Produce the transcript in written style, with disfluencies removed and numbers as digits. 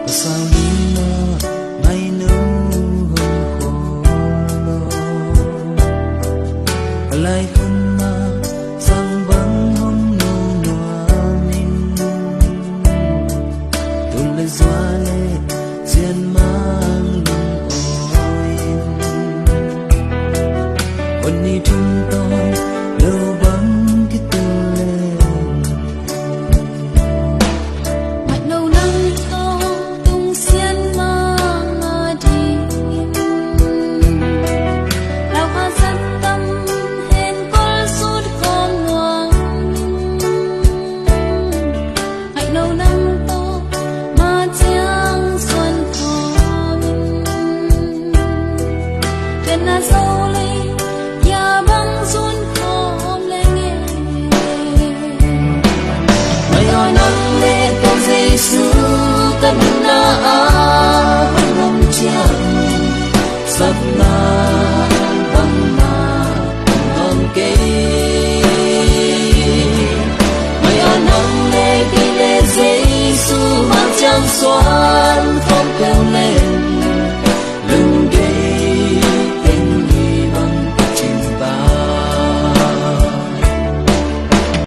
sao đi mơ ngày nấu hồng khô lại không mà sang vắng hôm nô nòa mình tôi lại doa lệ diện mang lòng ôi hôm nay chúng tôi đâu vắng cái tư lên mạch đầu năm to tung xiên mang đi đào hoa dân tâm hẹn con suốt con ngoan mạch đầu năm to mà chiang xuân thọ tên là dâu ly ya băng xuân thọ lên nghe mày hỏi nắng lệ con Giêsu tất na hồng chiang sắp na băng na hồng kê mày hỏi nắng lệ khi lệ Giêsu mang trang xóa